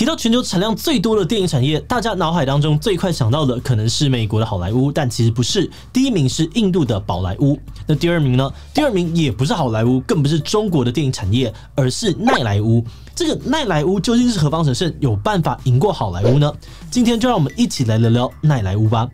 提到全球产量最多的电影产业，大家脑海当中最快想到的可能是美国的好莱坞，但其实不是。第一名是印度的宝莱坞，那第二名呢？第二名也不是好莱坞，更不是中国的电影产业，而是奈莱坞。这个奈莱坞究竟是何方神圣，有办法赢过好莱坞呢？今天就让我们一起来聊聊奈莱坞吧。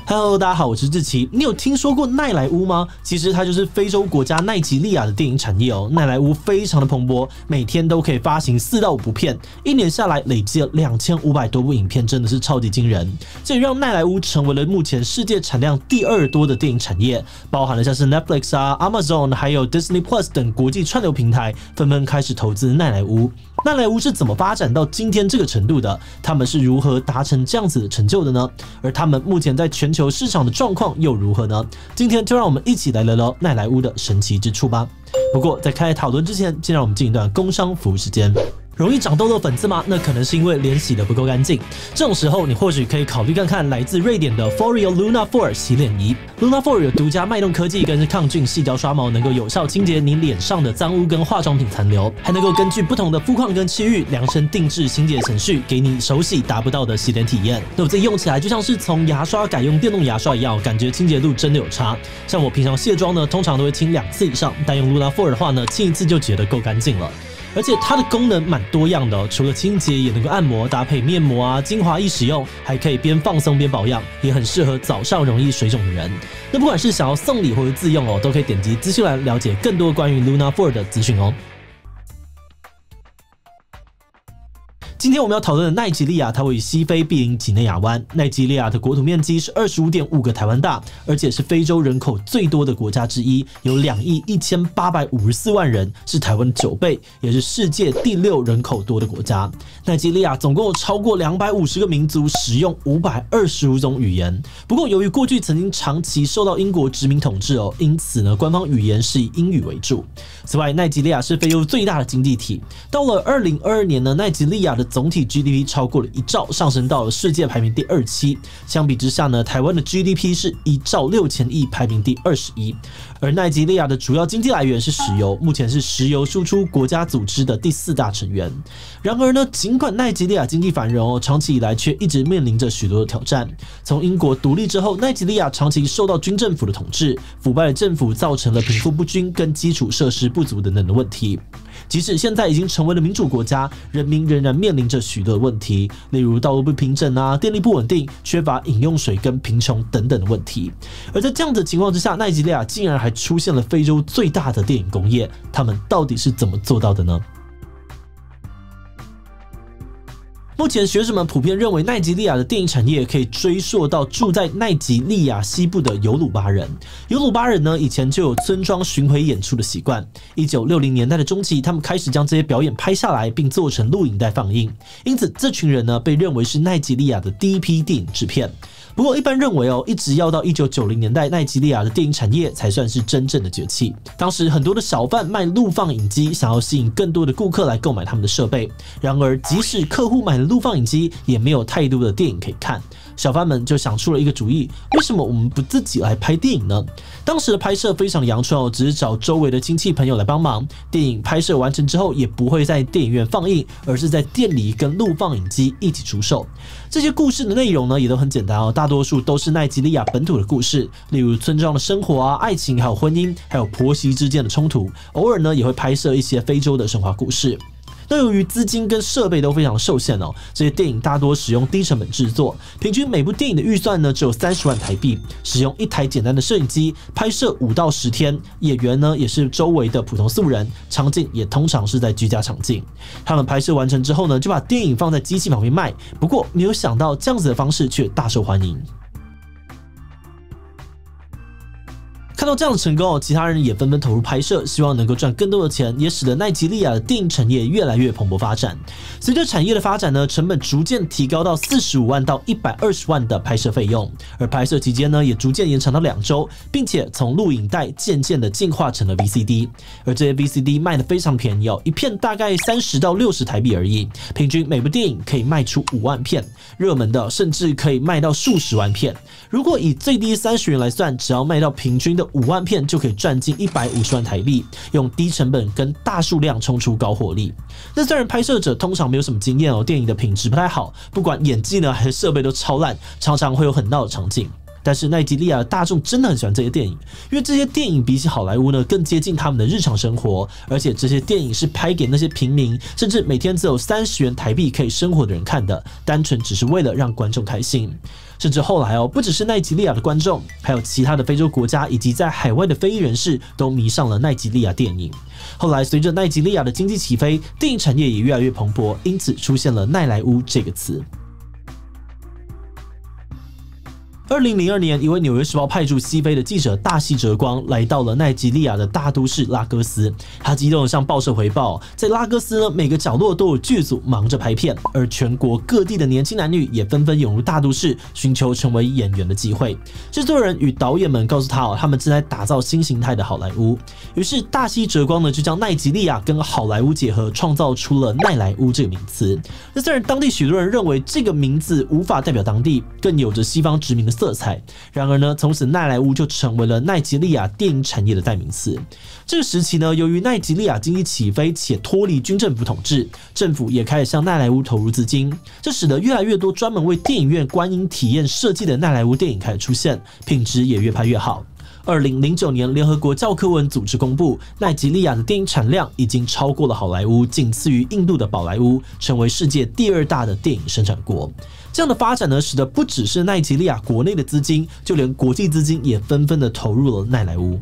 Hello， 大家好，我是志奇。你有听说过奈莱坞吗？其实它就是非洲国家奈及利亚的电影产业哦。奈莱坞非常的蓬勃，每天都可以发行4到5部片，一年下来累积了2500多部影片，真的是超级惊人。这也让奈莱坞成为了目前世界产量第2多的电影产业，包含了像是 Netflix 啊、Amazon 还有 Disney Plus 等国际串流平台纷纷开始投资奈莱坞。奈莱坞是怎么发展到今天这个程度的？他们是如何达成这样子的成就的呢？而他们目前在全球市场的状况又如何呢？今天就让我们一起来聊聊奈莱坞的神奇之处吧。不过在开始讨论之前，先让我们进一段工商服务时间。容易长痘痘粉刺吗？那可能是因为脸洗得不够干净。这种时候，你或许可以考虑看看来自瑞典的 Foreo Luna 4洗脸仪。Luna 4有独家脉动科技，跟是抗菌细胶刷毛，能够有效清洁你脸上的脏污跟化妆品残留，还能够根据不同的肤况跟区域量身定制清洁程序，给你手洗达不到的洗脸体验。那我自己用起来就像是从牙刷改用电动牙刷一样，感觉清洁度真的有差。像我平常卸妆呢，通常都会清2次以上，但用 Luna 4的话呢，清1次就觉得够干净了。而且它的功能蛮多样的哦，除了清洁，也能够按摩，搭配面膜啊、精华液使用，还可以边放松边保养，也很适合早上容易水肿的人。那不管是想要送礼或者自用哦，都可以点击资讯栏了解更多关于 Luna 4的资讯哦。今天我们要讨论的奈及利亚，它位于西非毗邻几内亚湾。奈及利亚的国土面积是25.5个台湾大，而且是非洲人口最多的国家之一，有2亿1854万人，是台湾9倍，也是世界第6人口多的国家。奈及利亚总共有超过250个民族，使用525种语言。不过，由于过去曾经长期受到英国殖民统治哦，因此呢，官方语言是以英语为主。此外，奈及利亚是非洲最大的经济体。到了2022年呢，奈及利亚的总体 GDP 超过了1兆，上升到了世界排名第27。相比之下呢，台湾的 GDP 是1兆6千亿，排名第21。而奈及利亚的主要经济来源是石油，目前是石油输出国家组织的第4大成员。然而呢，尽管奈及利亚经济繁荣哦，长期以来却一直面临着许多的挑战。从英国独立之后，奈及利亚长期受到军政府的统治，腐败的政府造成了贫富不均跟基础设施不足等等的问题。即使现在已经成为了民主国家，人民仍然面临着许多的问题，例如道路不平整啊、电力不稳定、缺乏饮用水跟贫穷等等的问题。而在这样的情况之下，奈及利亚竟然还出现了非洲最大的电影工业，他们到底是怎么做到的呢？目前学者们普遍认为，奈及利亚的电影产业可以追溯到住在奈及利亚西部的尤鲁巴人。尤鲁巴人呢，以前就有村庄巡回演出的习惯。1960年代的中期，他们开始将这些表演拍下来，并做成录影带放映。因此，这群人呢，被认为是奈及利亚的第一批电影制片。不过，一般认为哦，一直要到1990年代，奈及利亚的电影产业才算是真正的崛起。当时很多的小贩卖录放影机，想要吸引更多的顾客来购买他们的设备。然而，即使客户买了录放影机，也没有太多的电影可以看。小贩们就想出了一个主意：为什么我们不自己来拍电影呢？当时的拍摄非常的阳春哦，只是找周围的亲戚朋友来帮忙。电影拍摄完成之后，也不会在电影院放映，而是在店里跟录放影机一起出售。这些故事的内容呢，也都很简单哦，大多数都是奈及利亚本土的故事，例如村庄的生活啊、爱情、还有婚姻，还有婆媳之间的冲突。偶尔呢，也会拍摄一些非洲的神话故事。那由于资金跟设备都非常受限哦，这些电影大多使用低成本制作，平均每部电影的预算呢只有30万台币，使用1台简单的摄影机拍摄5到10天，演员呢也是周围的普通素人，场景也通常是在居家场景。他们拍摄完成之后呢，就把电影放在机器旁边卖，不过没有想到这样子的方式却大受欢迎。看到这样的成功，其他人也纷纷投入拍摄，希望能够赚更多的钱，也使得奈及利亚的电影产业越来越蓬勃发展。随着产业的发展呢，成本逐渐提高到45万到120万的拍摄费用，而拍摄期间呢，也逐渐延长到2周，并且从录影带渐渐的进化成了 VCD， 而这些 VCD 卖得非常便宜哦，一片大概30到60台币而已，平均每部电影可以卖出5万片，热门的甚至可以卖到数十万片。如果以最低30元来算，只要卖到平均的5万片，就可以赚进150万台币，用低成本跟大数量冲出高获利。那虽然拍摄者通常没有什么经验哦，电影的品质不太好，不管演技呢还是设备都超烂，常常会有很闹的场景。但是奈及利亚的大众真的很喜欢这些电影，因为这些电影比起好莱坞呢更接近他们的日常生活，而且这些电影是拍给那些平民，甚至每天只有30元台币可以生活的人看的，单纯只是为了让观众开心。甚至后来不只是奈及利亚的观众，还有其他的非洲国家以及在海外的非裔人士都迷上了奈及利亚电影。后来随着奈及利亚的经济起飞，电影产业也越来越蓬勃，因此出现了奈莱乌这个词。2002年，一位《纽约时报》派驻西非的记者大西哲光来到了奈及利亚的大都市拉各斯，他激动地向报社回报，在拉各斯呢，每个角落都有剧组忙着拍片，而全国各地的年轻男女也纷纷涌入大都市，寻求成为演员的机会。制作人与导演们告诉他，他们正在打造新形态的好莱坞。于是大西哲光呢，就将奈及利亚跟好莱坞结合，创造出了奈莱乌这个名词。那虽然当地许多人认为这个名字无法代表当地，更有着西方殖民的色彩，然而呢，从此奈莱乌就成为了奈及利亚电影产业的代名词。这个时期呢，由于奈及利亚经济起飞且脱离军政府统治，政府也开始向奈莱乌投入资金，这使得越来越多专门为电影院观影体验设计的奈莱乌电影开始出现，品质也越拍越好。2009年，联合国教科文组织公布，奈及利亚的电影产量已经超过了好莱坞，仅次于印度的宝莱坞，成为世界第2大的电影生产国。这样的发展呢，使得不只是奈及利亚国内的资金，就连国际资金也纷纷的投入了奈莱乌。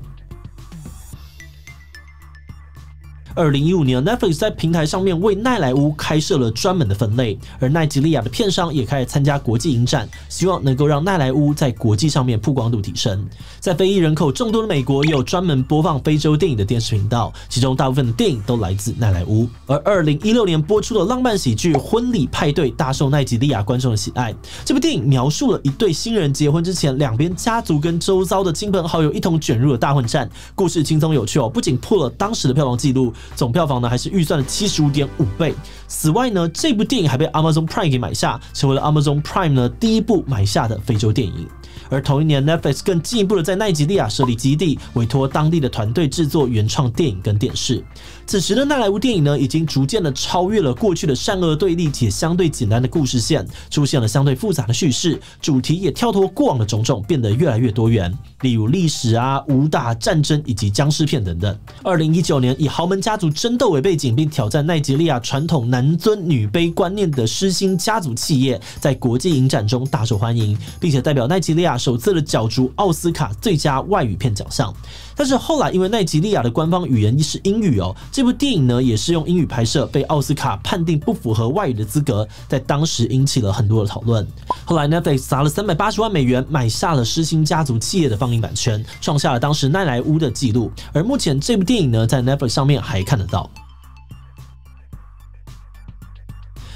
2015年 ，Netflix 在平台上面为奈莱乌开设了专门的分类，而奈及利亚的片商也开始参加国际影展，希望能够让奈莱乌在国际上面曝光度提升。在非裔人口众多的美国，也有专门播放非洲电影的电视频道，其中大部分的电影都来自奈莱乌。而2016年播出的浪漫喜剧《婚礼派对》大受奈及利亚观众的喜爱。这部电影描述了一对新人结婚之前，两边家族跟周遭的亲朋好友一同卷入了大混战，故事轻松有趣哦，不仅破了当时的票房纪录，总票房呢还是预算的75.5倍。此外呢，这部电影还被 Amazon Prime 给买下，成为了 Amazon Prime 呢第一部买下的非洲电影。而同一年 ，Netflix 更进一步的在奈及利亚设立基地，委托当地的团队制作原创电影跟电视。此时的奈莱乌电影呢，已经逐渐的超越了过去的善恶对立且相对简单的故事线，出现了相对复杂的叙事，主题也跳脱过往的种种，变得越来越多元，例如历史啊、武打、战争以及僵尸片等等。2019年，以豪门家族争斗为背景，并挑战奈及利亚传统男尊女卑观念的狮心家族企业，在国际影展中大受欢迎，并且代表奈及利亚首次的角逐奥斯卡最佳外语片奖项。但是后来因为奈及利亚的官方语言是英语哦，这部电影呢也是用英语拍摄，被奥斯卡判定不符合外语的资格，在当时引起了很多的讨论。后来 Netflix 砸了380万美元买下了狮心家族企业的放映版权，创下了当时奈莱乌的纪录。而目前这部电影呢，在 Netflix 上面还看得到。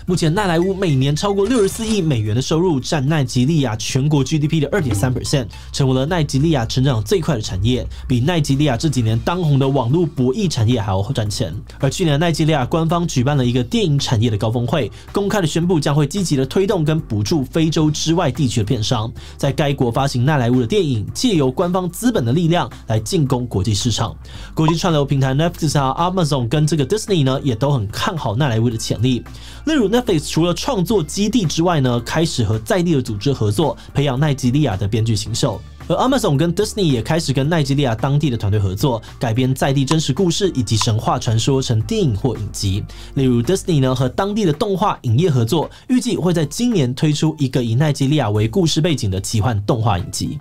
目前奈莱乌每年超过64亿美元的收入，占奈及利亚全国 GDP 的 2.3%， 成为了奈及利亚成长最快的产业，比奈及利亚这几年当红的网络博弈产业还要赚钱。而去年奈及利亚官方举办了一个电影产业的高峰会，公开的宣布将会积极的推动跟补助非洲之外地区的片商，在该国发行奈莱乌的电影，借由官方资本的力量来进攻国际市场。国际串流平台 Netflix 啊、Amazon 跟这个 Disney 呢，也都很看好奈莱乌的潜力。例如 Netflix 除了创作基地之外呢，开始和在地的组织合作，培养奈及利亚的编剧新秀。而 Amazon 跟 Disney 也开始跟奈及利亚当地的团队合作，改编在地真实故事以及神话传说成电影或影集。例如 Disney 呢和当地的动画影业合作，预计会在今年推出一个以奈及利亚为故事背景的奇幻动画影集。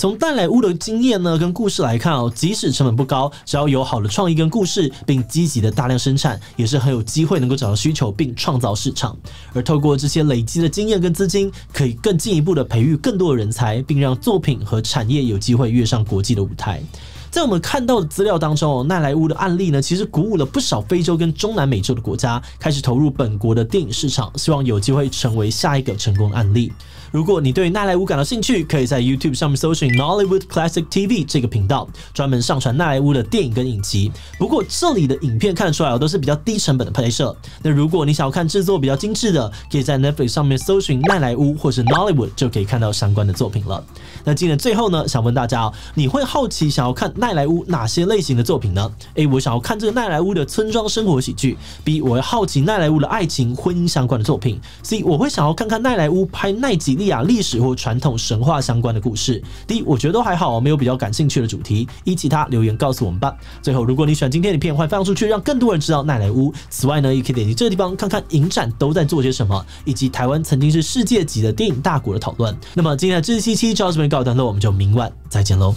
从奈莱乌的经验呢跟故事来看哦，即使成本不高，只要有好的创意跟故事，并积极的大量生产，也是很有机会能够找到需求并创造市场。而透过这些累积的经验跟资金，可以更进一步的培育更多的人才，并让作品和产业有机会跃上国际的舞台。在我们看到的资料当中，奈莱乌的案例呢，其实鼓舞了不少非洲跟中南美洲的国家开始投入本国的电影市场，希望有机会成为下一个成功的案例。如果你对奈莱乌感到兴趣，可以在 YouTube 上面搜寻 Nollywood Classic TV 这个频道，专门上传奈莱乌的电影跟影集。不过这里的影片看得出来都是比较低成本的拍摄。那如果你想要看制作比较精致的，可以在 Netflix 上面搜寻奈莱乌或是 Nollywood 就可以看到相关的作品了。那今天最后呢，想问大家你会好奇想要看奈莱乌哪些类型的作品呢？ A. 我想要看这个奈莱乌的村庄生活喜剧。 B. 我会好奇奈莱乌的爱情婚姻相关的作品。 C. 我会想要看看奈莱乌拍奈及利亚历史或传统神话相关的故事。 D. 我觉得都还好，没有比较感兴趣的主题。依其他留言告诉我们吧。最后，如果你喜欢今天的影片，欢迎分享出去，让更多人知道奈莱乌。此外呢，也可以点击这个地方看看影展都在做些什么，以及台湾曾经是世界级的电影大国的讨论。那么今天的这期就到这边告一段落，我们就明晚再见喽。